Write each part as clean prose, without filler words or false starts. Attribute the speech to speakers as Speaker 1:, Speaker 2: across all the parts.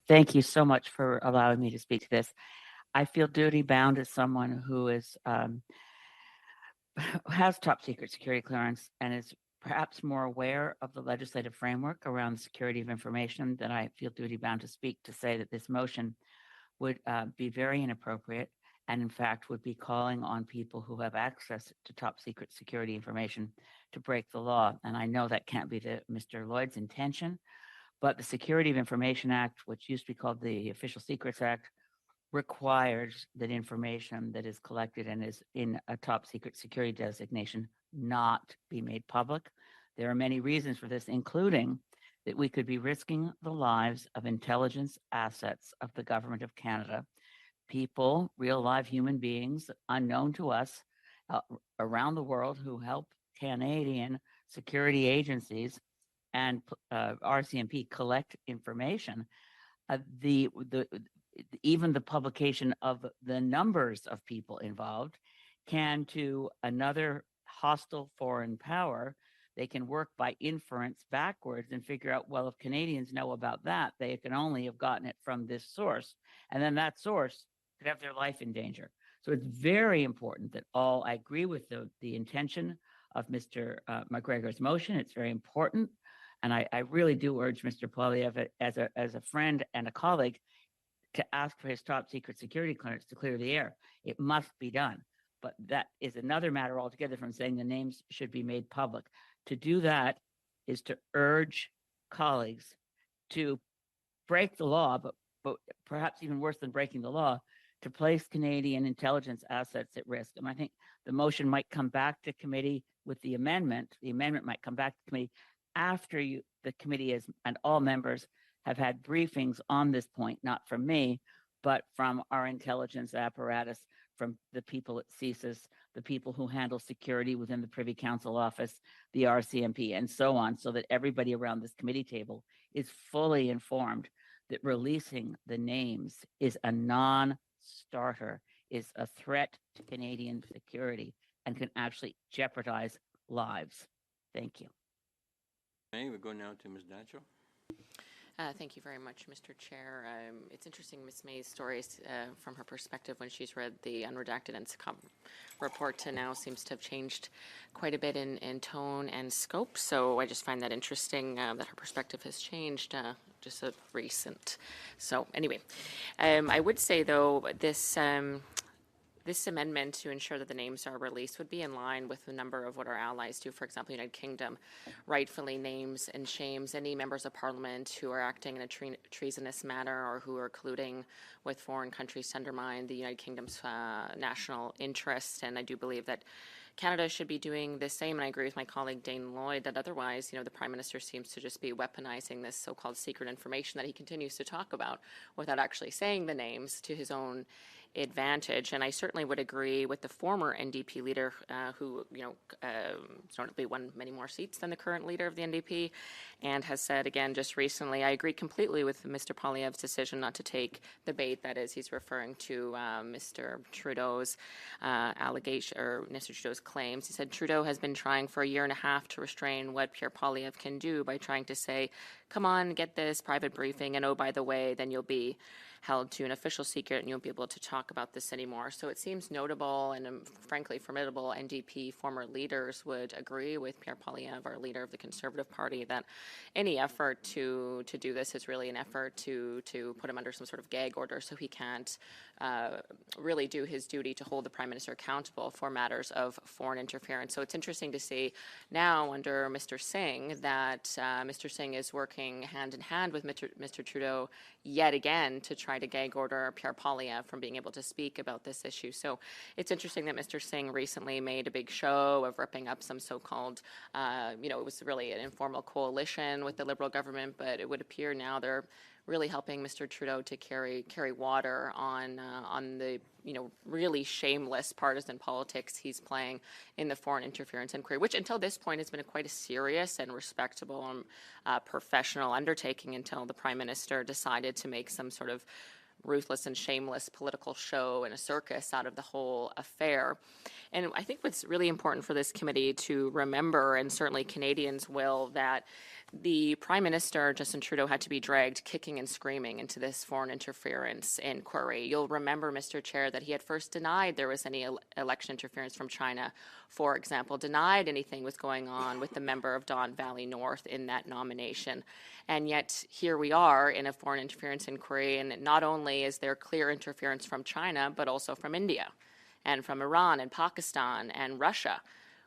Speaker 1: Thank you so much for allowing me to speak to this. I feel duty bound as someone who is has top secret security clearance and is perhaps more aware of the legislative framework around the security of information, that I feel duty bound to speak to say that this motion would be very inappropriate, and in fact would be calling on people who have access to top secret security information to break the law. And I know that can't be Mr. Lloyd's intention, but the Security of Information Act, which used to be called the Official Secrets Act, requires that information that is collected and is in a top secret security designation not be made public. There are many reasons for this, including that we could be risking the lives of intelligence assets of the government of Canada, people, real live human beings unknown to us around the world who help Canadian security agencies and RCMP collect information. Even the publication of the numbers of people involved can, to another hostile foreign power, they can work by inference backwards and figure out, well, if Canadians know about that, they can only have gotten it from this source. And then that source could have their life in danger. So it's very important that I agree with the intention of Mr. McGregor's motion. It's very important. And I really do urge Mr. Poilievre, as a friend and a colleague, to ask for his top secret security clearance to clear the air. It must be done. But that is another matter altogether from saying the names should be made public. To do that is to urge colleagues to break the law, but perhaps even worse than breaking the law, to place Canadian intelligence assets at risk. And I think the motion might come back to committee with the amendment. The amendment might come back to committee after the committee and all members have had briefings on this point, not from me, but from our intelligence apparatus, from the people at CSIS, the people who handle security within the Privy Council office, the RCMP, and so on, so that everybody around this committee table is fully informed that releasing the names is a non-starter, is a threat to Canadian security, and can actually jeopardize lives. Thank you.
Speaker 2: Okay, we go now to Ms. Dacho.
Speaker 3: Thank you very much, Mr. Chair. It's interesting, Ms. May's stories from her perspective when she's read the unredacted and report to now seems to have changed quite a bit in tone and scope. So I just find that interesting that her perspective has changed just a recent. So anyway, I would say though this amendment to ensure that the names are released would be in line with a number of what our allies do. For example, the United Kingdom rightfully names and shames any members of parliament who are acting in a treasonous manner or who are colluding with foreign countries to undermine the United Kingdom's national interests. And I do believe that Canada should be doing the same, and I agree with my colleague Dane Lloyd that otherwise, the Prime Minister seems to just be weaponizing this so-called secret information that he continues to talk about without actually saying the names to his own advantage. And I certainly would agree with the former NDP leader who, certainly won many more seats than the current leader of the NDP, and has said again just recently, I agree completely with Mr. Poilievre's decision not to take the bait. That is, he's referring to Mr. Trudeau's allegation, or Mr. Trudeau's claims. He said Trudeau has been trying for a year and a half to restrain what Pierre Poilievre can do by trying to say, come on, get this private briefing, and oh, by the way, then you'll be held to an official secret and you won't be able to talk about this anymore. So it seems notable and frankly formidable NDP former leaders would agree with Pierre Poilievre, our leader of the Conservative Party, that any effort to do this is really an effort to put him under some sort of gag order so he can't really do his duty to hold the Prime Minister accountable for matters of foreign interference. So it's interesting to see now under Mr. Singh that Mr. Singh is working hand in hand with Mr. Trudeau yet again to try to gag order Pierre Poilievre from being able to speak about this issue. So it's interesting that Mr. Singh recently made a big show of ripping up some so-called, it was really an informal coalition with the Liberal government, but it would appear now they're really helping Mr. Trudeau to carry water on the really shameless partisan politics he's playing in the foreign interference inquiry, which until this point has been quite a serious and respectable and professional undertaking until the Prime Minister decided to make some sort of ruthless and shameless political show and a circus out of the whole affair. And I think what's really important for this committee to remember, and certainly Canadians will, that the Prime Minister, Justin Trudeau, had to be dragged kicking and screaming into this foreign interference inquiry. You'll remember, Mr. Chair, that he had first denied there was any election interference from China, for example, denied anything was going on with the member of Don Valley North in that nomination. And yet here we are in a foreign interference inquiry, and not only is there clear interference from China, but also from India and from Iran and Pakistan and Russia.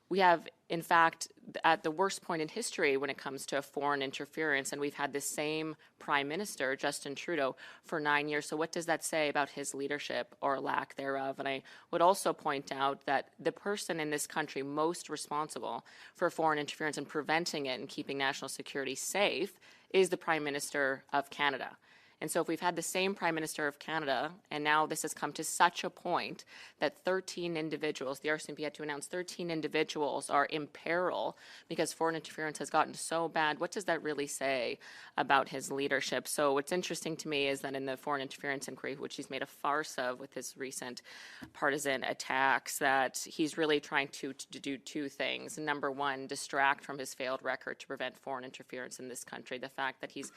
Speaker 3: We have, in fact, at the worst point in history when it comes to foreign interference, and we've had the same Prime Minister, Justin Trudeau, for 9 years. So what does that say about his leadership or lack thereof? And I would also point out that the person in this country most responsible for foreign interference and preventing it and keeping national security safe is the Prime Minister of Canada. And so if we've had the same Prime Minister of Canada, and now this has come to such a point that 13 individuals, the RCMP had to announce 13 individuals are in peril because foreign interference has gotten so bad, what does that really say about his leadership? So what's interesting to me is that in the foreign interference inquiry, which he's made a farce of with his recent partisan attacks, that he's really trying to do two things. Number one, distract from his failed record to prevent foreign interference in this country. The fact that he's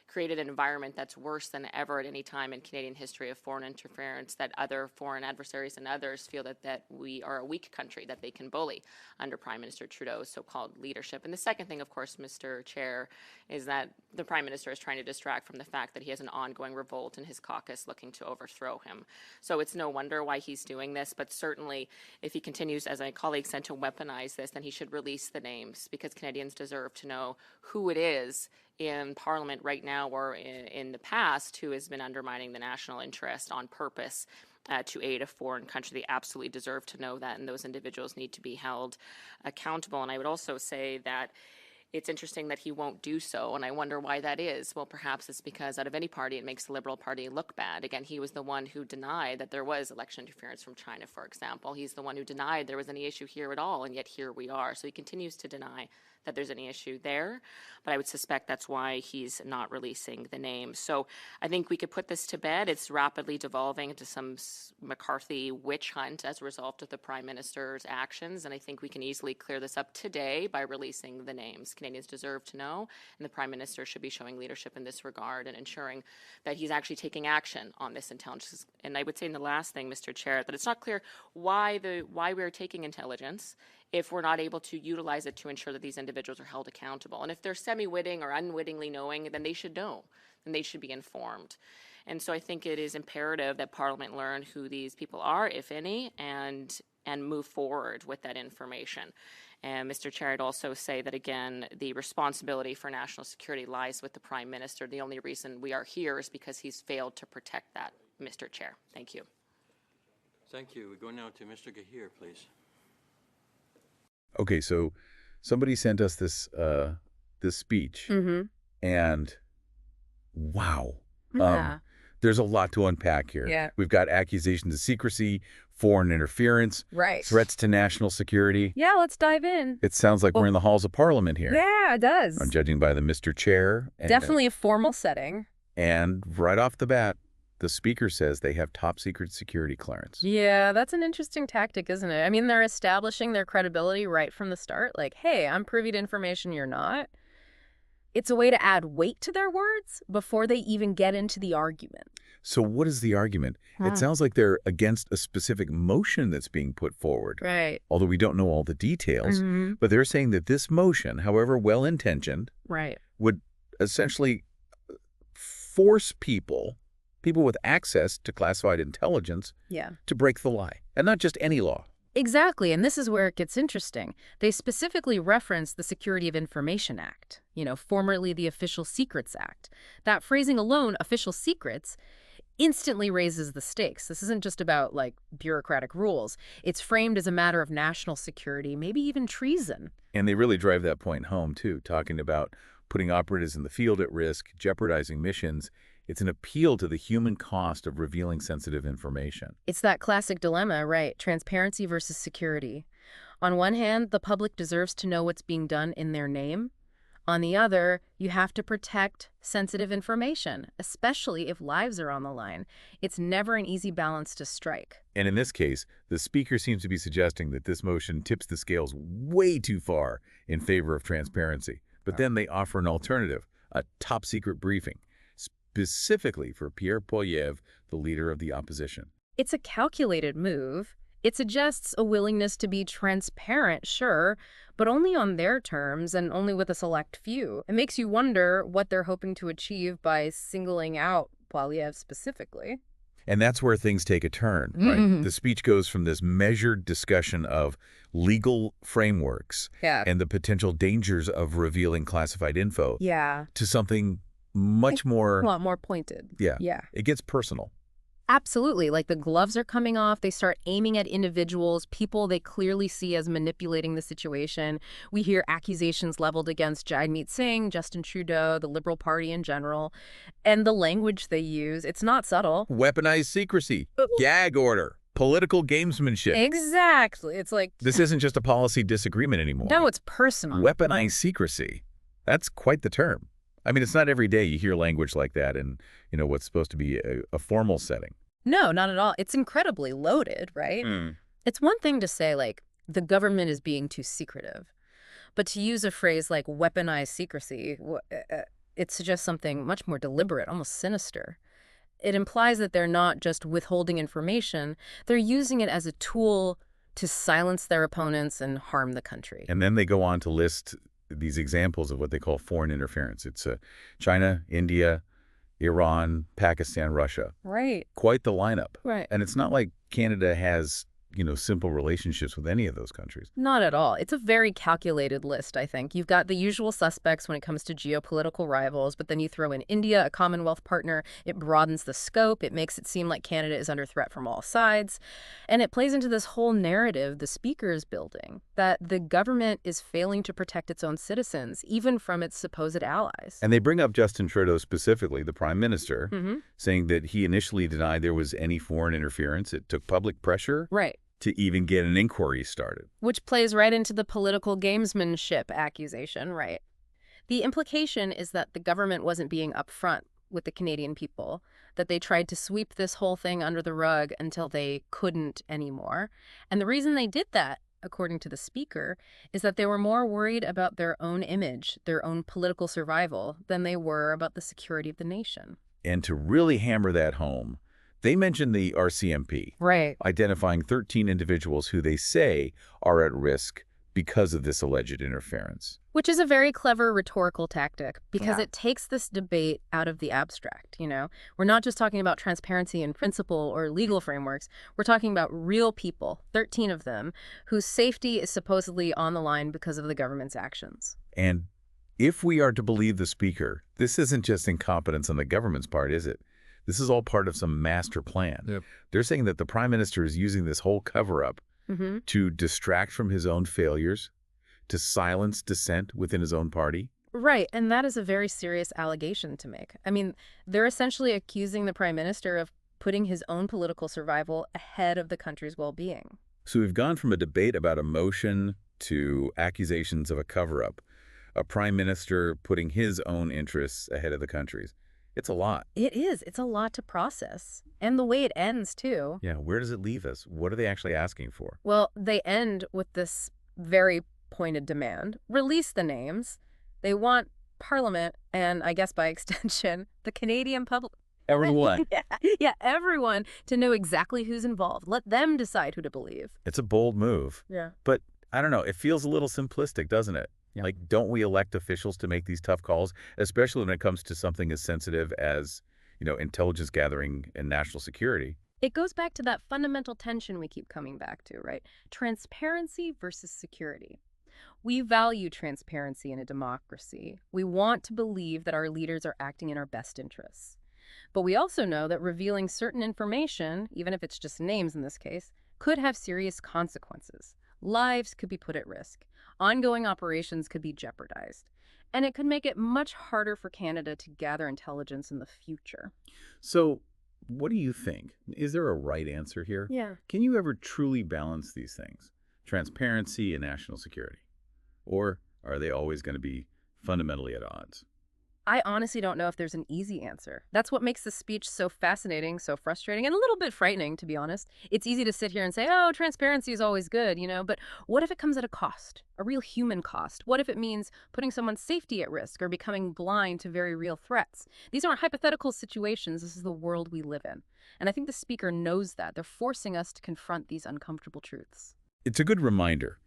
Speaker 3: created an environment that's worse than ever at any time in Canadian history of foreign interference, that other foreign adversaries and others feel that we are a weak country, that they can bully under Prime Minister Trudeau's so-called leadership. And the second thing, of course, Mr. Chair, is that the Prime Minister is trying to distract from the fact that he has an ongoing revolt in his caucus looking to overthrow him. So it's no wonder why he's doing this, but certainly if he continues, as my colleague said, to weaponize this, then he should release the names, because Canadians deserve to know who it is in Parliament right now or in the past who has been undermining the national interest on purpose to aid a foreign country. They absolutely deserve to know that, and those individuals need to be held accountable. And I would also say that it's interesting that he won't do so, and I wonder why that is. Well, perhaps it's because out of any party, it makes the Liberal Party look bad. Again, he was the one who denied that there was election interference from China, for example. He's the one who denied there was any issue here at all, and yet here we are. So he continues to deny that there's any issue there, but I would suspect that's why he's not releasing the names. So I think we could put this to bed. It's rapidly devolving into some McCarthy witch hunt as a result of the Prime Minister's actions, and I think we can easily clear this up today by releasing the names. Canadians deserve to know, and the Prime Minister should be showing leadership in this regard and ensuring that he's actually taking action on this intelligence. And I would say in the last thing, Mr. Chair, that it's not clear why we're taking intelligence if we're not able to utilize it to ensure that these individuals are held accountable. And if they're semi-witting or unwittingly knowing, then they should know, and they should be informed. And so I think it is imperative that Parliament learn who these people are, if any, and move forward with that information. And Mr. Chair, I'd also say that, again, the responsibility for national security lies with the Prime Minister. The only reason we are here is because he's failed to protect that, Mr. Chair. Thank you.
Speaker 2: Thank you. We go now to Mr. Gahir, please.
Speaker 4: Okay, so somebody sent us this speech, and wow,
Speaker 5: Yeah.
Speaker 4: there's a lot to unpack here.
Speaker 5: Yeah.
Speaker 4: We've got accusations of secrecy, foreign interference,
Speaker 5: Right.
Speaker 4: threats to national security.
Speaker 5: Yeah, let's dive in.
Speaker 4: It sounds like we're in the halls of Parliament here.
Speaker 5: Yeah, it does.
Speaker 4: I'm judging by the Mr. Chair. And,
Speaker 5: Definitely a formal setting.
Speaker 4: And right off the bat, the Speaker says they have top secret security clearance.
Speaker 5: Yeah, that's an interesting tactic, isn't it? I mean, they're establishing their credibility right from the start. Like, hey, I'm privy to information you're not. It's a way to add weight to their words before they even get into the argument.
Speaker 4: So what is the argument? It sounds like they're against a specific motion that's being put forward.
Speaker 5: Right.
Speaker 4: Although we don't know all the details. But they're saying that this motion, however well-intentioned,
Speaker 5: Right.
Speaker 4: would essentially force people with access to classified intelligence
Speaker 5: Yeah.
Speaker 4: to break the lie. And not just any law.
Speaker 5: Exactly, and this is where it gets interesting. They specifically reference the Security of Information Act, formerly the Official Secrets Act. That phrasing alone, official secrets, instantly raises the stakes. This isn't just about, bureaucratic rules. It's framed as a matter of national security, maybe even treason.
Speaker 4: And they really drive that point home, too, talking about putting operatives in the field at risk, jeopardizing missions. It's an appeal to the human cost of revealing sensitive information.
Speaker 5: It's that classic dilemma, right? Transparency versus security. On one hand, the public deserves to know what's being done in their name. On the other, you have to protect sensitive information, especially if lives are on the line. It's never an easy balance to strike.
Speaker 4: And in this case, the Speaker seems to be suggesting that this motion tips the scales way too far in favor of transparency. But then they offer an alternative, a top-secret briefing, specifically for Pierre Poilievre, the leader of the opposition.
Speaker 5: It's a calculated move. It suggests a willingness to be transparent, sure, but only on their terms and only with a select few. It makes you wonder what they're hoping to achieve by singling out Poilievre specifically.
Speaker 4: And that's where things take a turn, right? The speech goes from this measured discussion of legal frameworks and the potential dangers of revealing classified info to something much more...
Speaker 5: A lot more pointed.
Speaker 4: Yeah. It gets personal.
Speaker 5: Absolutely. Like the gloves are coming off. They start aiming at individuals, people they clearly see as manipulating the situation. We hear accusations leveled against Jagmeet Singh, Justin Trudeau, the Liberal Party in general. And the language they use, it's not subtle.
Speaker 4: Weaponized secrecy, gag order, political gamesmanship.
Speaker 5: Exactly. It's like...
Speaker 4: This isn't just a policy disagreement anymore.
Speaker 5: No, it's personal.
Speaker 4: Weaponized secrecy. That's quite the term. I mean, it's not every day you hear language like that in, what's supposed to be a formal setting.
Speaker 5: No, not at all. It's incredibly loaded, right? It's one thing to say, like, the government is being too secretive. But to use a phrase like weaponized secrecy, it suggests something much more deliberate, almost sinister. It implies that they're not just withholding information, they're using it as a tool to silence their opponents and harm the country.
Speaker 4: And then they go on to list these examples of what they call foreign interference. It's China, India, Iran, Pakistan, Russia.
Speaker 5: Right.
Speaker 4: Quite the lineup.
Speaker 5: Right.
Speaker 4: And it's not like Canada has, simple relationships with any of those countries.
Speaker 5: Not at all. It's a very calculated list, I think. You've got the usual suspects when it comes to geopolitical rivals, but then you throw in India, a Commonwealth partner. It broadens the scope. It makes it seem like Canada is under threat from all sides. And it plays into this whole narrative the speaker is building, that the government is failing to protect its own citizens, even from its supposed allies.
Speaker 4: And they bring up Justin Trudeau specifically, the prime minister, saying that he initially denied there was any foreign interference. It took public pressure.
Speaker 5: Right.
Speaker 4: To even get an inquiry started.
Speaker 5: Which plays right into the political gamesmanship accusation, right? The implication is that the government wasn't being upfront with the Canadian people, that they tried to sweep this whole thing under the rug until they couldn't anymore. And the reason they did that, according to the speaker, is that they were more worried about their own image, their own political survival, than they were about the security of the nation.
Speaker 4: And to really hammer that home, they mentioned the RCMP,
Speaker 5: right,
Speaker 4: identifying 13 individuals who they say are at risk because of this alleged interference.
Speaker 5: Which is a very clever rhetorical tactic because it takes this debate out of the abstract, We're not just talking about transparency in principle or legal frameworks. We're talking about real people, 13 of them, whose safety is supposedly on the line because of the government's actions.
Speaker 4: And if we are to believe the speaker, this isn't just incompetence on the government's part, is it? This is all part of some master plan.
Speaker 2: Yep.
Speaker 4: They're saying that the prime minister is using this whole cover-up to distract from his own failures, to silence dissent within his own party.
Speaker 5: Right, and that is a very serious allegation to make. I mean, they're essentially accusing the prime minister of putting his own political survival ahead of the country's well-being.
Speaker 4: So we've gone from a debate about emotion to accusations of a cover-up, a prime minister putting his own interests ahead of the country's. It's a lot.
Speaker 5: It is. It's a lot to process. And the way it ends, too.
Speaker 4: Yeah, where does it leave us? What are they actually asking for?
Speaker 5: Well, they end with this very pointed demand. Release the names. They want Parliament, and I guess by extension, the Canadian public.
Speaker 4: Everyone.
Speaker 5: Yeah, everyone to know exactly who's involved. Let them decide who to believe.
Speaker 4: It's a bold move.
Speaker 5: Yeah.
Speaker 4: But I don't know. It feels a little simplistic, doesn't it? Yeah. Like, don't we elect officials to make these tough calls, especially when it comes to something as sensitive as, intelligence gathering and national security?
Speaker 5: It goes back to that fundamental tension we keep coming back to, right? Transparency versus security. We value transparency in a democracy. We want to believe that our leaders are acting in our best interests. But we also know that revealing certain information, even if it's just names in this case, could have serious consequences. Lives could be put at risk. Ongoing operations could be jeopardized. And it could make it much harder for Canada to gather intelligence in the future.
Speaker 4: So what do you think? Is there a right answer here?
Speaker 5: Yeah.
Speaker 4: Can you ever truly balance these things? Transparency and national security? Or are they always going to be fundamentally at odds?
Speaker 5: I honestly don't know if there's an easy answer. That's what makes the speech so fascinating, so frustrating, and a little bit frightening, to be honest. It's easy to sit here and say, oh, transparency is always good, but what if it comes at a cost, a real human cost? What if it means putting someone's safety at risk or becoming blind to very real threats? These aren't hypothetical situations. This is the world we live in. And I think the speaker knows that. They're forcing us to confront these uncomfortable truths.
Speaker 4: It's a good reminder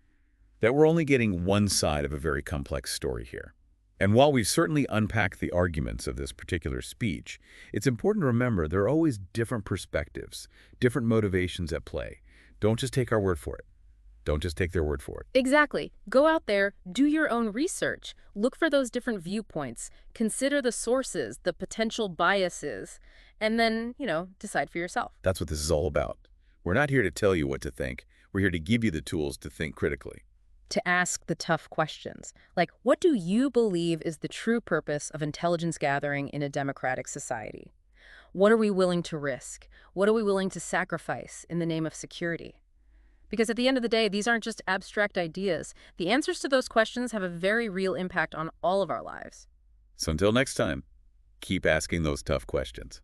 Speaker 4: that we're only getting one side of a very complex story here. And while we've certainly unpacked the arguments of this particular speech, it's important to remember there are always different perspectives, different motivations at play. Don't just take our word for it. Don't just take their word for it.
Speaker 5: Exactly. Go out there, do your own research, look for those different viewpoints, consider the sources, the potential biases, and then, decide for yourself.
Speaker 4: That's what this is all about. We're not here to tell you what to think. We're here to give you the tools to think critically.
Speaker 5: To ask the tough questions, like, what do you believe is the true purpose of intelligence gathering in a democratic society? What are we willing to risk? What are we willing to sacrifice in the name of security? Because at the end of the day, these aren't just abstract ideas. The answers to those questions have a very real impact on all of our lives.
Speaker 4: So until next time, keep asking those tough questions.